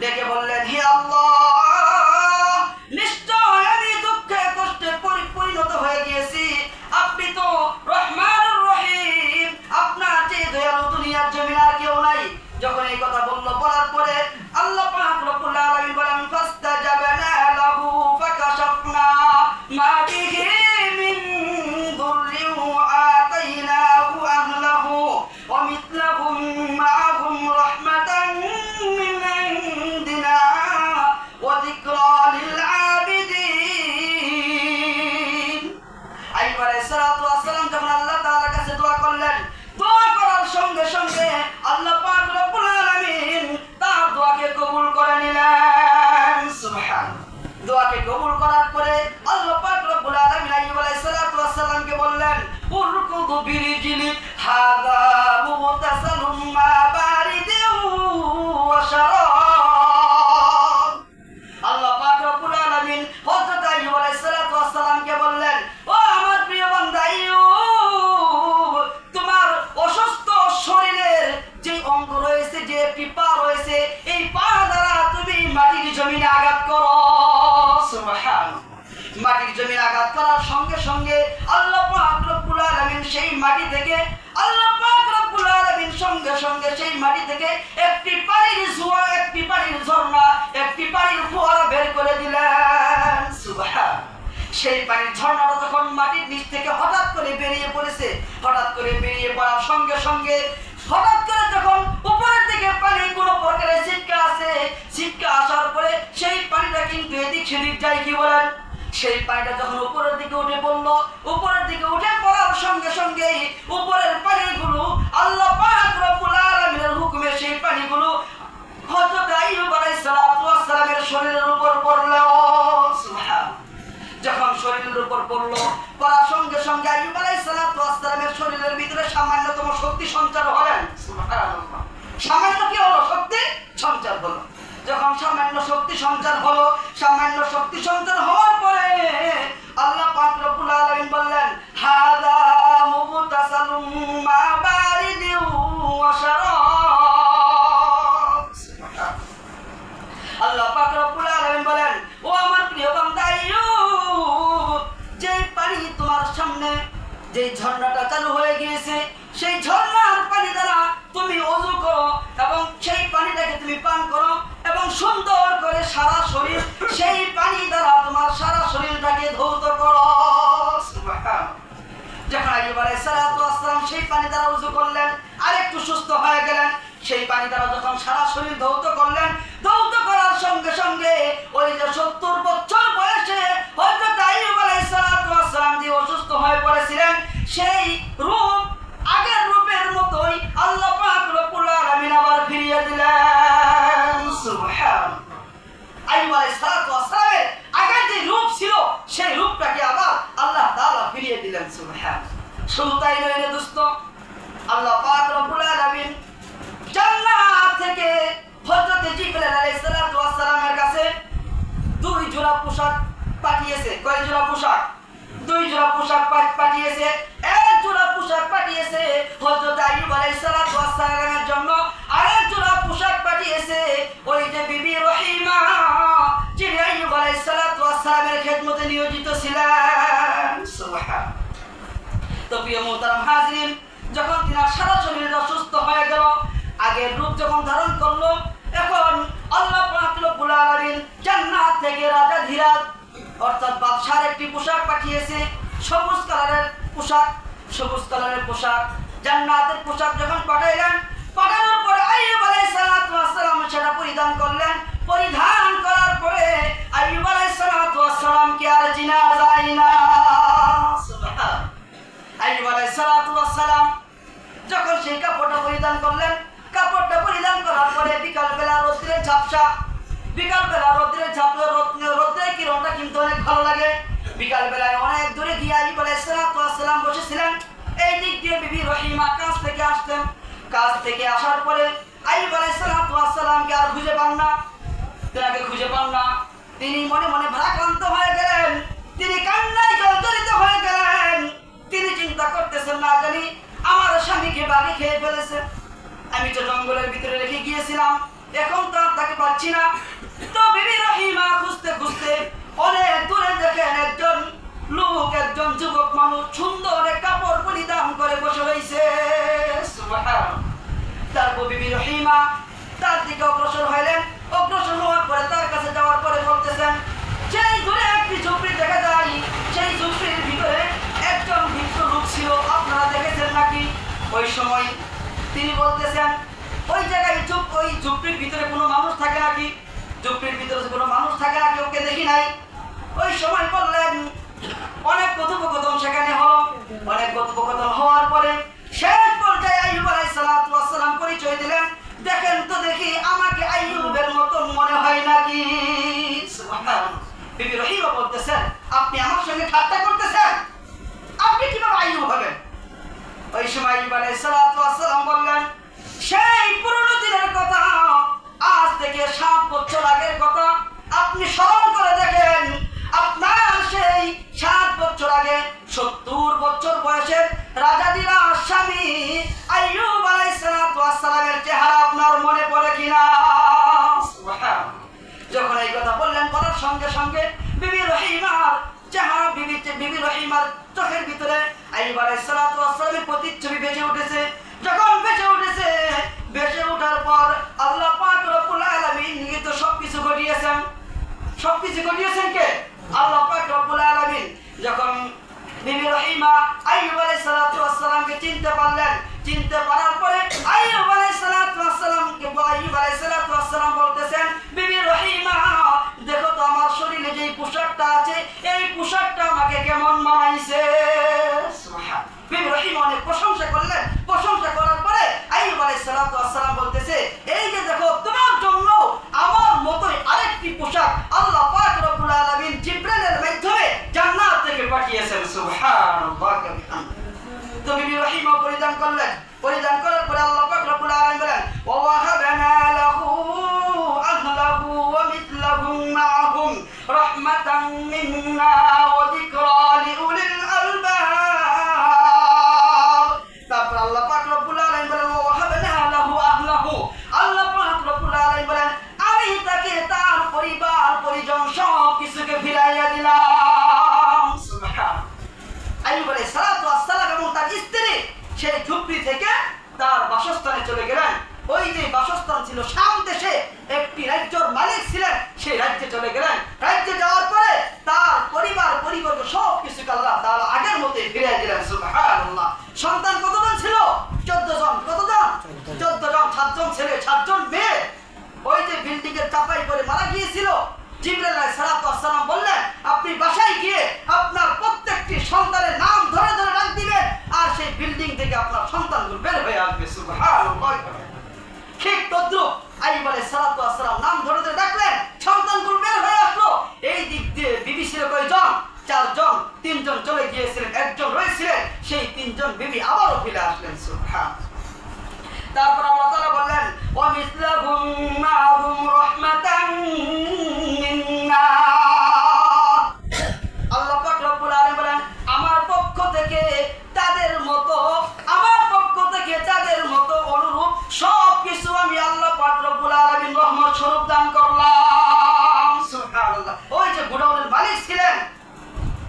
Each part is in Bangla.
ডেকে বললেন, হে আল্লাহ, নিশ্চয় আমি দুঃখে কষ্টে পরিণত হয়ে গিয়েছি। আপনি তো রহমানুর রহিম, আপনার যে দয়ালু দুনিয়ার জমিন আর কেউ নাই। যখন এই কথা বলার পরে আল্লাহ পাক রব্বুল আলামিন বলেন, ফাস্তাজাবনা লাহু ফাকাশাফনা মা বিহি মিন দুররিন ওয়া আতাইনাহু আহলাহু ওয়া মিথলাহুম মা'হুম রাহমাতান মিন ইনদিনা ওয়া যিকরা লিল আবিদিন। আইয়ুব আলাইহিস সালাতু ওয়াস সালাম যখন আল্লাহ তাআলার কাছে দোয়া করলেন, দোয়া করার সঙ্গে সঙ্গে আল্লাহ পাক রব্বুল আলামিন তার দোয়াকে কবুল করে নিলেন। সুবহানাল্লাহ। দোয়াকে কবুল করার পরে আল্লাহ পাক রব্বুল আলামিন আইয়ুব আলাইহিস সালাতু ওয়াস সালামকে বললেন, উরকুদু বিরিজলি হাযা মুগতাসালুম মা বারিদিন ওয়া শারাব। আল্লাহ পাক রব্বুল আলামিন হযরত আইয়ুব আলাইহিস সালাতু ওয়াস সালামকে বললেন, ও আমার প্রিয় বান্দা আইয়ুব, তোমার অসুস্থ শরীরের যে অঙ্গ রয়েছে, যে একটি পা রয়েছে, এই পা দ্বারা তুমি মাটির জমিনে আঘাত করো। সুবহানাল্লাহ। মাটির জমিনে আঘাত করার সঙ্গে সঙ্গে আল্লাহ পাক রব্বুল আলামিন সেই মাটি থেকে সঙ্গে সঙ্গে সেই মাটি থেকে একটি পানির জোয়ার, একটি পানির ঝর্ণা, একটি পানির ফোয়ারা বের করে দিলেন। সুবহানাল্লাহ। সেই পানির ঝর্ণাটা যখন মাটির নিচ থেকে হঠাৎ করে বেরিয়ে পড়েছে, হঠাৎ করে বেরিয়ে পড়ার সঙ্গে সঙ্গে হঠাৎ করে যখন উপরের দিকে পানি কোনো প্রকারের ছিটকা আসে, ছিটকা আসার পরে সেই পানিটা কিন্তু এদিক সেদিক যায়, কি বলেন? সেই পানিটা যখন উপরের দিকে উঠে পড়লো, উপরের দিকে উঠে পড়ার সঙ্গে সঙ্গে উপরের পানিগুলো আল্লাহ পাক রব্বুল আলামিনের হুকুমে সেই পানিগুলো হযরত আইয়ুব আলাইহিস সালাতু ওয়াস সালামের শরীরের উপর পড়লো। সুবহানাল্লাহ। যখন শরীরের উপর পড়লো, পড়ার সঙ্গে সঙ্গে আইয়ুব আলাইহিস সালাতু ওয়াস সালামের শরীরের ভিতরে সামান্যতম শক্তি সঞ্চার হলেন। সুবহানাল্লাহ। সামান্য কি হলো? শক্তি সঞ্চার হলো। যখন সামান্য শক্তি সঞ্চার হলো, সামান্য শক্তি সঞ্চার হওয়ার পরে আল্লাহ পাক রব্বুল আলামিন বললেন, হাযা মুগতাসালুম মা বারিদিন ওয়া শারাব। আল্লাহ পাক রব্বুল আলামিন বলেন, ও আমার প্রিয় বান্দা আইয়ুব, যে পানি তোমার সামনে, যে ঝর্ণাটা চালু হয়ে গিয়েছে, সেই ঝর্ণার পানি দ্বারা তুমি ওযু করো এবং সেই পানিটাকে তুমি পান করো এবং সুন্দর করে সারা শরীর সেই পানি দ্বারা তোমার সারা শরীরটাকে ধৌত করো। সুবহানাল্লাহ। যখন আইয়ুব আলাইহিস সালাতু ওয়াস সালাম সেই পানি দ্বারা ওযু করলেন আর একটু সুস্থ হয়ে গেলেন, সেই পানি দ্বারা যখন সারা শরীর ধৌত করলেন, ধৌত করার সঙ্গে সঙ্গে ওই যে 70 বছর বয়সে হযরত আইয়ুব আলাইহিস সালাতু ওয়াস সালাম যে অসুস্থ হয়ে পড়েছিলেন, সেই রূপ আগের রূপের মতোই আল্লাহ পাক রব্বুল আলামিন আবার ফিরিয়ে দিলেন। সুবহানাল্লাহ। আইয়ুব আলাইহিস সালাতু ওয়াস সালামের আগের যে রূপ ছিল, সেই রূপটাকে আবার আল্লাহ তাআলা ফিরিয়ে দিলেন। সুবহানাল্লাহ। শুধু তাই নয় রে দোস্ত, আল্লাহ পাক রব্বুল আলামিন জান্নাত থেকে হযরত জিবরাইল আলাইহিস সালাতু ওয়াস সালামের কাছে 2 জোড়া পোশাক পাঠিয়েছে। কয় জোড়া পোশাক? 2 জোড়া পোশাক পাঠিয়েছে। এক জোড়া পোশাক পাঠিয়েছে হযরত আইয়ুব আলাইহিস সালাতু ওয়াস সালামের জন্য, আরেক জোড়া পোশাক পাঠিয়েছে ওই যে বিবি রহিমা, যিনি আইয়ুব আলাইহিস সালাতু ওয়াস সালামের খেদমতে নিয়োজিত ছিলেন। সুবহানাল্লাহ। তো প্রিয় মুহতারাম হাজিরিন, যখন তিনার সারা শরীর অসুস্থ হয়ে গেল, আগের রূপ যখন ধারণ করলো, এখন আল্লাহ পাক রব্বুল আলামিন জান্নাত থেকে রাজা ধীরাজ অর্থাৎ বাদশার একটি পোশাক পাঠিয়েছে, সবুজ কালারের পোশাক। সবুজ কালারের পোশাক, জান্নাতের পোশাক যখন পাঠাইলেন, পাঠানোর পরে আইয়ুব আলাইহিস সালাতু ওয়াস সালাম সেটা পরিধান করলেন। পরিধান করার পরে আইয়ুব আলাইহিস সালাতু ওয়াস সালামকে আর চিনা যায় না। সুবহানাল্লাহ। আইয়ুব আলাইহিস সালাতু ওয়াস সালাম যখন সেই কাপড়টা পরিধান করলেন, কাপড়টা পরিধান করার পরে বিকালবেলা রোদ্রের ঝাপসা, বিকালবেলা রোদ্রের ঝাপসা, রোদ্রের কিরণটা কিন্তু অনেক ভালো লাগে। বিকালবেলায় অনেক দূরে গিয়ে আইয়ুব আলাইহিস সালাতু ওয়াস সালাম বসেছিলেন। এই দিক দিয়ে বিবি রহিমা কাজ থেকে আসতেন। কাজ থেকে আসার পরে আইয়ুব আলাইহিস সালাতু ওয়াস সালামকে আর খুঁজে পান না, তেনাকে খুঁজে পান না। তিনি মনে মনে ভারাক্রান্ত হয়ে গেলেন, তিনি কান্নায় জর্জরিত হয়ে গেলেন। তিনি চিন্তা করতেছেন, না জানি আমার স্বামীকে বাঘে খেয়ে ফেলেছে, আমি তো জঙ্গলের ভিতরে রেখে গিয়েছিলাম, এখন তো তাকে পাচ্ছি না। তো বিবি রহিমা খুঁজতে খুঁজতে অনেক দূরে দেখেন একজন লোক, একজন যুবক মানুষ সুন্দর এক কাপড় পরিধান করে বসে রয়েছে। সুবহানাল্লাহ। তারপর বিবি রহিমা তার দিকে অগ্রসর হইলেন। অগ্রসর হওয়ার পরে তার কাছে যাওয়ার পরে বলতেছেন, সেই দূরে একটি ঝুপড়ি দেখা যায়, সেই ঝুপড়ির ভিতরে একজন ভিক্ষু লোক ছিল, আপনারা দেখেছেন নাকি? ওই সময় তিনি বলতেছেন, ওই জায়গায় ওই ঝুপড়ির ভিতরে কোনো মানুষ থাকে নাকি? ঝুপড়ির ভিতরে কোনো মানুষ থাকে নাকি? ওকে দেখি নাই। ওই সময় বললেন, অনেক কথোপকথন সেখানে হলো। অনেক কথোপকথন হওয়ার পরে শেষ পর্যায়ে আইয়ুব আলাইহিস সালাতু ওয়াস সালাম পরিচয় দিলেন। দেখেন তো দেখি আমাকে আইয়ুবের মতো মনে হয় নাকি? সুবহানাল্লাহ। বিবি রহিমা বলতেছেন, আপনি আমার সঙ্গে ঠাট্টা করতেছেন? আপনি কিভাবে আইয়ুব হবেন? ওই সময় আইয়ুব আলাইহিস সালাতু ওয়াস সালাম বললেন, সেই পুরনো দিনের কথা, আজ থেকে 7 বছর আগের কথা আপনি স্মরণ করে দেখেন। আপনার সেই 7 বছর আগে 70 বছর বয়সের রাজাদিরা স্বামী আইয়ুব আলাইহিস সালাতু ওয়াস সালামের চেহারা আপনার মনে পড়ে কিনা? সুবহানাল্লাহ। যখন এই কথা বললেন, বলার সঙ্গে সঙ্গে বিবি রহিমার চেহারা, বিবি রহিমার চোখের ভিতরে আইয়ুব আলাইহিস সালাতু ওয়াস সালামের প্রতিচ্ছবি ভেসে উঠেছে। যখন ভেসে উঠেছে, ভেসে ওঠার পর আল্লাহ পাক রব্বুল আলামিন নিজে তো সবকিছু ঘটিয়েছেন। সবকিছু ঘটিয়েছেন কে? আল্লাহ পাক রব্বুল আলামিন। যখন বিবি রহিমা আইয়ুব আলাইহিস সালাতু ওয়াস সালামকে চিনতে পারলেন, চিনতে পারার পরে আইয়ুব আলাইহিস সালাতু ওয়াস সালাম বলতেছেন, বিবি রহিমা দেখো তো আমার শরীরে যে পোশাকটা আছে, এই পোশাকটা আমাকে কেমন মানাইছে। সুবহানাল্লাহ। বিবি রহিমা অনেক প্রশংসা করলেন। প্রশংসা করার পরে আইয়ুব আলাইহিস সালাতু ওয়াস সালাম বলতেছে, এই যে দেখো তোমার জন্য আমার মতোই আরেকটি পোশাক আল্লাহ পাক রব্বুল আলামিন জিবরাইলের মাধ্যমে জান্নাত থেকে পাঠিয়েছেন। সুবহানাল্লাহ। তো বিবি রহিমা পরিধান করলেন। পরিধান করার পরে আল্লাহ পাক রব্বুল আলামিন বলেন, ওয়া ওয়াহাবনা লাহু আহলাহু ওয়া মিথলাহুম মাআহুম রাহমাতাম মিন্না ওয়া যিকরা লিউলিল আলবাব। তারপর আল্লাহ পাক রব্বুল আলামিন বলেন, ওয়া ওয়াহাবনা লাহু আহলাহু, আল্লাহ পাক রব্বুল আলামিন বলেন, আমি তাকে তার পরিবার পরিজন সব কিছুকে ফিরাইয়া দিলাম। সুবহানাল্লাহ। আইয়ুব আলাইহিস সালাতু ওয়াস সালাম এবং তার স্ত্রী সেই ঝুপড়ি থেকে তার বাসস্থানে চলে গেলেন। ওই যে বাসস্থান ছিল শাম দেশে, একটি রাজ্যের মালিক ছিলেন, সেই রাজ্যে চলে গেলেন। রাজ্যে যাওয়ার পরে তার পরিবার পরিবর্গ সব কিছুকে আল্লাহ তাআলা আগের মতোই ফিরিয়ে দিলেন। সুবহানাল্লাহ। সন্তান কতজন ছিল? 14 জন। কতজন? 14 জন। 7 জন ছেলে, 7 জন মেয়ে। ওই যে বিল্ডিং এর চাপাই করে মারা গিয়েছিল, জিবরাইল আলাইহিস সালাতু ওয়াস সালাম বললেন, আপনি বাসায় গিয়ে আপনার প্রত্যেকটি সন্তানের নাম ধরে ধরে ডাক দিবেন, আর সেই বিল্ডিং থেকে আপনার সন্তানগুলো বের হয়ে আসবে। সুবহানাল্লাহ। ঠিক তদ্রুপ আইয়ুব আলাইহিস সালাতু ওয়াস সালাম নাম ধরে ধরে ডাকলেন, সন্তানগুলো বের হয়ে আসলো। এই দিক দিয়ে বিবি ছিল কয়জন? 4 জন। 3 জন চলে গিয়েছিলেন, একজন রয়েছিলেন, সেই 3 জন বিবি আবারও ফিরে আসলেন। সুবহানাল্লাহ। তারপর আল্লাহ তাআলা বললেন, ওয়া মিসলাহুম মাআহুম রাহমাতান মিন্না। আল্লাহ পাক রব্বুল আলামিন বলেন, আমার পক্ষ থেকে তাদের মতো, আমার পক্ষ থেকে তাদের মতো অনুরূপ সব কিছু আমি আল্লাহ পাক রব্বুল আলামিন রহমত স্বরূপ দান করলাম। সুবহানাল্লাহ। ওই যে গোডাউনের মালিক ছিলেন,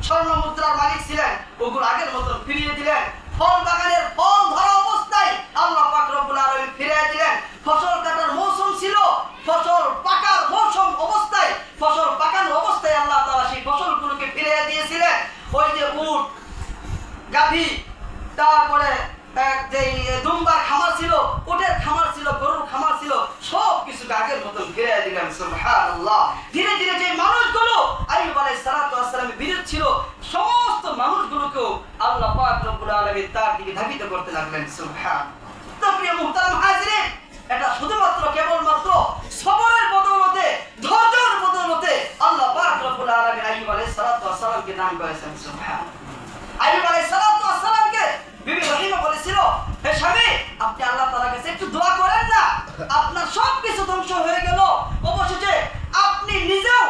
স্বর্ণ মুদ্রার মালিক ছিলেন, ওগুলো আগের মতো ফিরিয়ে দিলেন। ফল বাগানের ফল ধরা অবস্থায় আল্লাহ পাক রব্বুল আলামিন ফিরিয়ে দিলেন। ফসল কাটার মৌসুম ছিল, ফসল পাকার মৌসুম অবস্থায়, ফসল পাকানোর অবস্থায় আল্লাহ তাআলা সেই ফসলগুলোকে ফিরিয়ে দিয়েছিলেন। ওই যে উট, গাভী, তারপরে যে দুম্বার খামার ছিল, উটের খামার ছিল, গরুর খামার ছিল, সব কিছুকে আগের মতো ফিরিয়ে দিলেন। সুবহানাল্লাহ। ধীরে ধীরে যে মানুষগুলো আইয়ুব আলাইহিস সালাতু ওয়াস সালামের বিরোধ ছিল, সমস্ত মানুষগুলোকেও আল্লাহ পাক রব্বুল আলামিন তার দিকে ধাবিত করতে লাগলেন। সুবহানাল্লাহ। তো প্রিয় মুহতারাম হাজিরিন, এটা শুধুমাত্র কেবলমাত্র সবরের বদৌলতে, ধৈর্যের বদৌলতে আল্লাহ পাক রব্বুল আলামিন আইয়ুব আলাইহিস সালাতু ওয়াস সালামকে দান করেছেন। সুবহানাল্লাহ। আইয়ুব আলাইহিস সালাতু ওয়াস সালামকে বিবি রহিমা বলেছিল, হে স্বামী, আপনি আল্লাহ তাআলার কাছে একটু দোয়া করেন না, আপনার সব কিছু ধ্বংস হয়ে গেল, অবশেষে আপনি নিজেও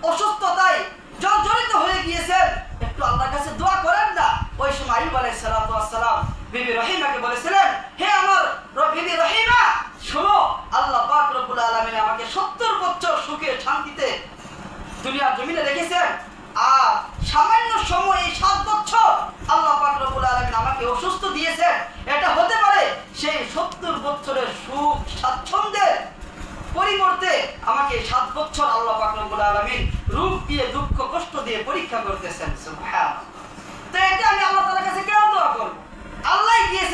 অসুস্থতায় জর্জরিত হয়ে গিয়েছেন, একটু আল্লাহর কাছে দোয়া করেন না। ওই সময় আইয়ুব আলাইহিস সালাতু ওয়াস সালাম বিবি রহিমাকে বলেছিলেন, হে আমার বিবি রহিমা, শোনো, আল্লাহ পাক রব্বুল আলামিন আমাকে 70 সুখে শান্তিতে দুনিয়ার জমিনে রেখেছেন, আর সামান্য সময় এই 7 বছর আল্লাহ পাক রব্বুল আলামিন আমাকে অসুস্থ দিয়েছেন। এটা হতে পারে সেই 70 বছরের সুখ স্বাচ্ছন্দ্যের পরিবর্তে আমাকে 7 বছর আল্লাহ পাক রব্বুল আলামিন রূপ দিয়ে দুঃখ কষ্ট দিয়ে পরীক্ষা করতেছেন। সুবহানাল্লাহ।